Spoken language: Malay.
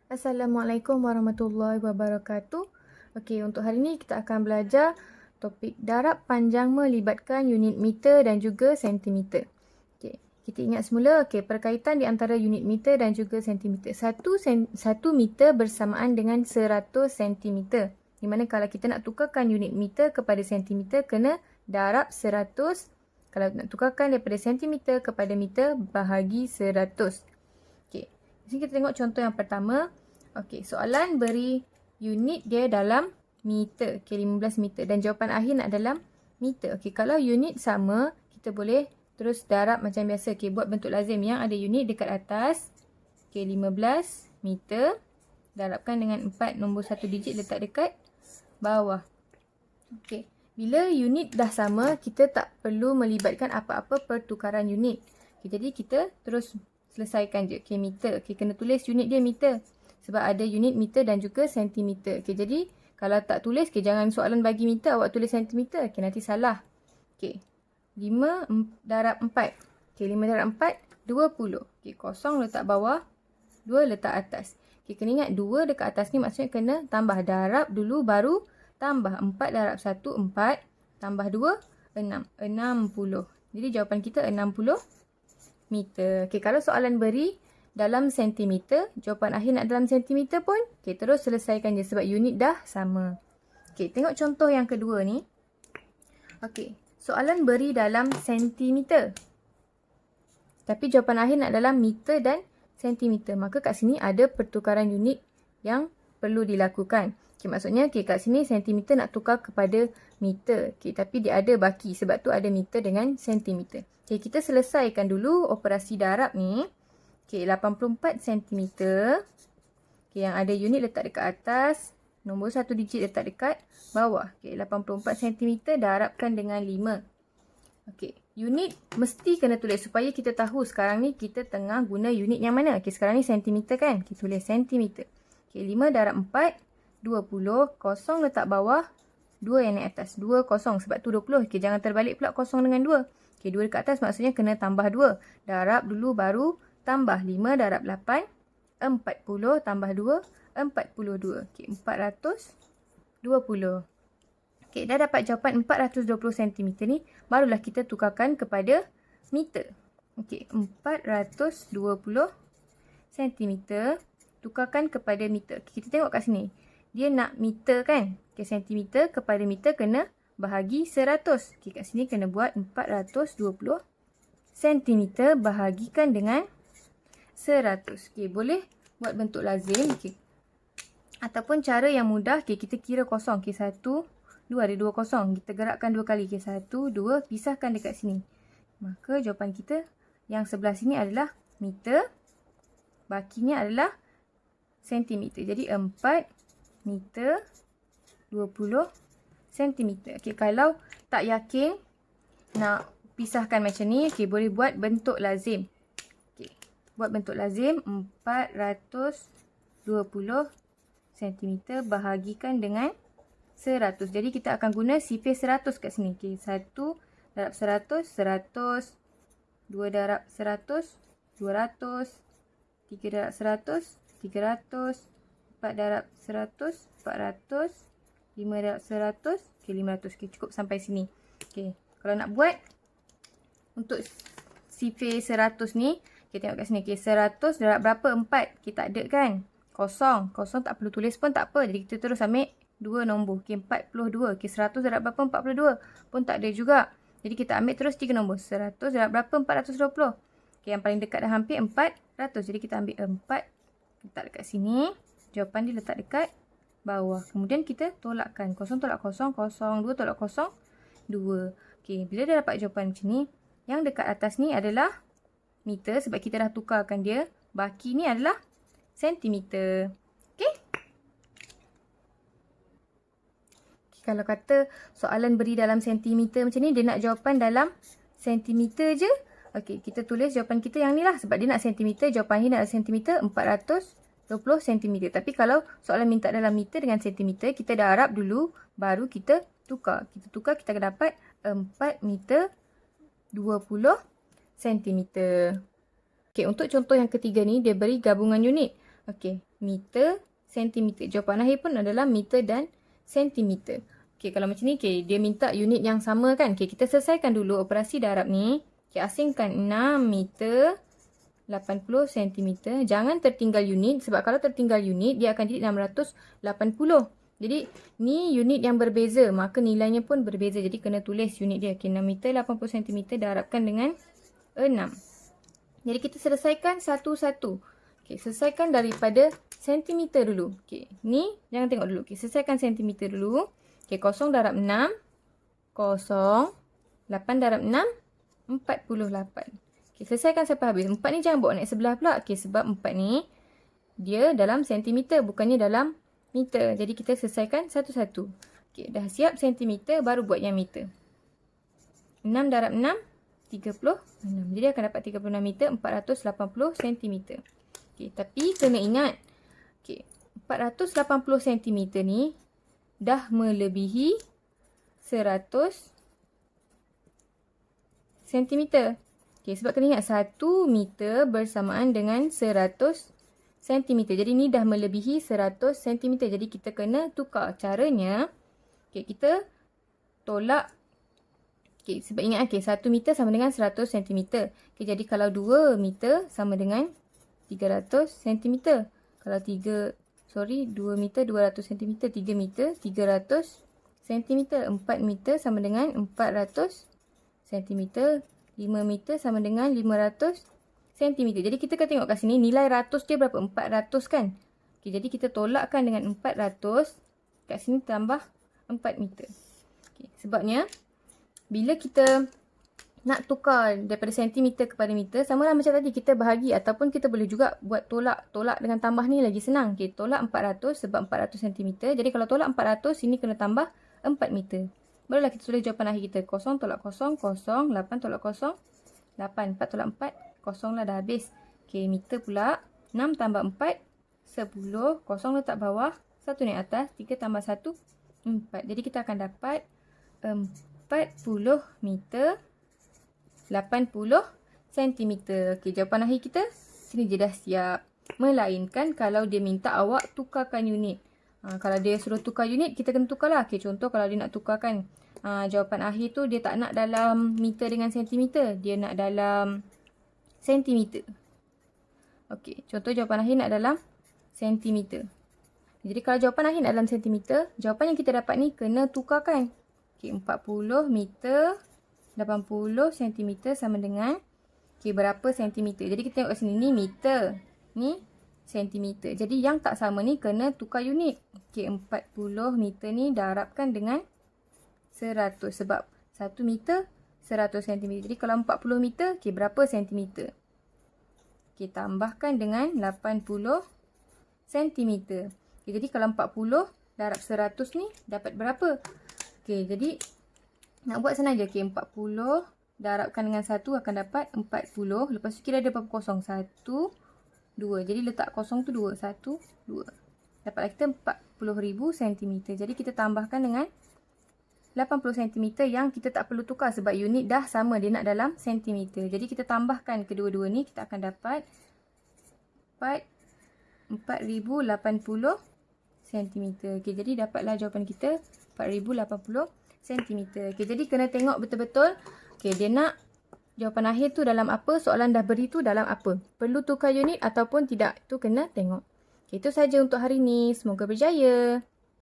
Assalamualaikum warahmatullahi wabarakatuh. Okey, untuk hari ini kita akan belajar topik darab panjang melibatkan unit meter dan juga sentimeter. Okey, kita ingat semula, perkaitan di antara unit meter dan juga sentimeter. Satu meter bersamaan dengan 100 sentimeter. Di mana kalau kita nak tukarkan unit meter kepada sentimeter, kena darab 100. Kalau nak tukarkan daripada sentimeter kepada meter, bahagi 100. Okey, di sini kita tengok contoh yang pertama. Okey, soalan beri unit dia dalam meter. Okey, 15 meter. Dan jawapan akhir nak dalam meter. Okey, kalau unit sama, kita boleh terus darab macam biasa. Okey, buat bentuk lazim yang ada unit dekat atas. Okey, 15 meter. Darabkan dengan 4, nombor 1 digit letak dekat bawah. Okey, bila unit dah sama, kita tak perlu melibatkan apa-apa pertukaran unit. Okey, jadi kita terus selesaikan je. Okey, meter. Okey, kena tulis unit dia meter. Sebab ada unit meter dan juga sentimeter. Okey, jadi kalau tak tulis, jangan soalan bagi meter, awak tulis sentimeter. Okey, nanti salah. Okey, 5 darab 4. Okey, 5 darab 4, 20. Okey, kosong letak bawah, 2 letak atas. Okey, kena ingat 2 dekat atas ni maksudnya kena tambah darab dulu baru tambah. 4 darab 1, 4. Tambah 2, 6. 60. Jadi jawapan kita 60 meter. Okey, kalau soalan beri dalam sentimeter, jawapan akhir nak dalam sentimeter pun, okey, terus selesaikan je sebab unit dah sama. Okey, tengok contoh yang kedua ni. Okey, soalan beri dalam sentimeter. Tapi jawapan akhir nak dalam meter dan sentimeter. Maka kat sini ada pertukaran unit yang perlu dilakukan. Okey, maksudnya kat sini sentimeter nak tukar kepada meter. Okey, tapi dia ada baki sebab tu ada meter dengan sentimeter. Okey, kita selesaikan dulu operasi darab ni. Okey, 84 cm. Okey, yang ada unit letak dekat atas. Nombor 1 digit letak dekat bawah. Okey, 84 cm darabkan dengan 5. Okey, unit mesti kena tulis supaya kita tahu sekarang ni kita tengah guna unit yang mana. Okey, sekarang ni sentimeter kan? Kita tulis sentimeter. Okey, 5 darab 4, 20. Kosong letak bawah, 2 yang naik atas. 2 kosong sebab tu 20. Okey, jangan terbalik pula kosong dengan 2. Okey, 2 dekat atas maksudnya kena tambah 2. Darab dulu baru tambah. 5 darab 8, 40 tambah 2, 42. Okey, 420. Okey, dah dapat jawapan 420 cm ni, barulah kita tukarkan kepada meter. Okey, 420 cm tukarkan kepada meter. Okey, kita tengok kat sini. Dia nak meter kan? Okey, sentimeter kepada meter kena bahagi 100. Okey, kat sini kena buat 420 cm bahagikan dengan 100. Okey, boleh buat bentuk lazim. Okey. Ataupun cara yang mudah, okey, kita kira kosong. Okey, 1, 2, ada 2 kosong. Kita gerakkan 2 kali. Okey, 1, 2, pisahkan dekat sini. Maka jawapan kita yang sebelah sini adalah meter. Bakinya adalah sentimeter. Jadi 4 meter 20 sentimeter. Okey, kalau tak yakin nak pisahkan macam ni, okey, boleh buat bentuk lazim. Buat bentuk lazim 420 cm bahagikan dengan 100. Jadi kita akan guna sifir 100 kat sini. Okey, 1 darab 100, 100. 2 darab 100, 200. 3 darab 100, 300. 4 darab 100, 400. 5 darab 100, okey, 500. Okey, cukup sampai sini. Okey, kalau nak buat untuk sifir 100 ni, kita tengok kat sini. Okay, 100 darab berapa? 4. Kita tak ada kan? Kosong. Kosong tak perlu tulis pun tak apa. Jadi kita terus ambil 2 nombor. Okay, 42. Okay, 100 darab berapa? 42. Pun tak ada juga. Jadi kita ambil terus 3 nombor. 100 darab berapa? 420. Okay, yang paling dekat dah hampir 400. Jadi kita ambil 4. Letak dekat sini. Jawapan dia letak dekat bawah. Kemudian kita tolakkan. Kosong tolak kosong. Kosong. 2 tolak kosong. 2. Okay, bila dah dapat jawapan macam ni, yang dekat atas ni adalah meter sebab kita dah tukarkan dia. Baki ni adalah sentimeter. Okey. Kalau kata soalan beri dalam sentimeter macam ni, dia nak jawapan dalam sentimeter je. Okey, kita tulis jawapan kita yang ni lah. Sebab dia nak sentimeter, jawapan ni nak sentimeter, 420 cm. Tapi kalau soalan minta dalam meter dengan sentimeter, kita darab dulu, baru kita tukar. Kita tukar, kita akan dapat 4 meter 20 cm. Okey, untuk contoh yang ketiga ni, dia beri gabungan unit. Okey, meter, sentimeter. Jawapan akhir pun adalah meter dan sentimeter. Okey, kalau macam ni, okey, dia minta unit yang sama kan. Okey, kita selesaikan dulu operasi darab ni. Okey, asingkan 6 meter 80 cm. Jangan tertinggal unit sebab kalau tertinggal unit dia akan jadi 680. Jadi ni unit yang berbeza, maka nilainya pun berbeza. Jadi kena tulis unit dia. Okey, 6 meter 80 cm darabkan dengan 6. Jadi kita selesaikan satu-satu. Okey, selesaikan daripada sentimeter dulu. Okey, ni jangan tengok dulu. Okey, selesaikan sentimeter dulu. Okey, 0 darab 6. 0. 8 darab 6. 48. Okay, selesaikan sampai habis. 4 ni jangan bawa naik sebelah pula. Okay, sebab 4 ni dia dalam sentimeter, bukannya dalam meter. Jadi kita selesaikan satu-satu. Okay, dah siap sentimeter, baru buat yang meter. 6 darab 6, 36. Jadi akan dapat 36 meter, 480 cm. Okay, tapi kena ingat. Okay, 480 cm ni dah melebihi 100 cm. Okay, sebab kena ingat 1 meter bersamaan dengan 100 cm. Jadi ni dah melebihi 100 cm. Jadi kita kena tukar. Caranya, okay, kita tolak. Okay, sebab ingat, okay, 1 meter sama dengan 100 cm. Okay, jadi kalau 2 meter sama dengan 300 cm. Kalau 2 meter 200 cm. 3 meter 300 cm. 4 meter sama dengan 400 cm. 5 meter sama dengan 500 cm. Jadi kita akan tengok kat sini nilai ratus dia berapa? 400 kan? Okay, jadi kita tolakkan dengan 400. Kat sini tambah 4 meter. Okay, sebabnya bila kita nak tukar daripada sentimeter kepada meter, sama lah macam tadi kita bahagi ataupun kita boleh juga buat tolak dengan tambah ni lagi senang. Okay, tolak 400 sebab 400 cm. Jadi kalau tolak 400 sini kena tambah 4 meter. Barulah kita tulis jawapan akhir kita. 0 tolak 0, 0. 8 tolak 0, 8. 4 tolak 4, 0 lah dah habis. Okey, meter pula. 6 tambah 4, 10. 0 letak bawah, 1 naik atas. 3 tambah 1, 4. Jadi kita akan dapat 40 meter, 80 cm. Okey, jawapan akhir kita sini je dah siap. Melainkan kalau dia minta awak tukarkan unit. Kalau dia suruh tukar unit, kita kena tukar lah. Okay, contoh kalau dia nak tukarkan jawapan akhir tu, dia tak nak dalam meter dengan sentimeter. Dia nak dalam sentimeter. Okay, contoh jawapan akhir nak dalam sentimeter. Jadi kalau jawapan akhir nak dalam sentimeter, jawapan yang kita dapat ni kena tukarkan. Okay, 40 meter 80 cm sama dengan berapa sentimeter. Jadi kita tengok kat sini, ni meter, ni sentimeter. Jadi yang tak sama ni kena tukar unit. Okay, 40 meter ni darabkan dengan 100 sebab 1 meter 100 cm. Jadi kalau 40 meter, berapa sentimeter? Tambahkan dengan 80 cm. Jadi kalau 40 darab 100 ni dapat berapa? Jadi nak buat senang je. 40 darabkan dengan 1 akan dapat 40. Lepas tu kira ada berapa kosong? 1, 2. Jadi letak kosong tu 2. 1, 2. Dapatlah kita 40,000 cm. Jadi kita tambahkan dengan 80 cm yang kita tak perlu tukar sebab unit dah sama. Dia nak dalam sentimeter. Jadi kita tambahkan kedua-dua ni. Kita akan dapat 4080 cm. Okay, jadi dapatlah jawapan kita 4080 cm. Okay, jadi kena tengok betul-betul. Okay, dia nak jawapan akhir tu dalam apa? Soalan dah beri tu dalam apa? Perlu tukar unit ataupun tidak? Itu kena tengok. Okay, itu saja untuk hari ni. Semoga berjaya.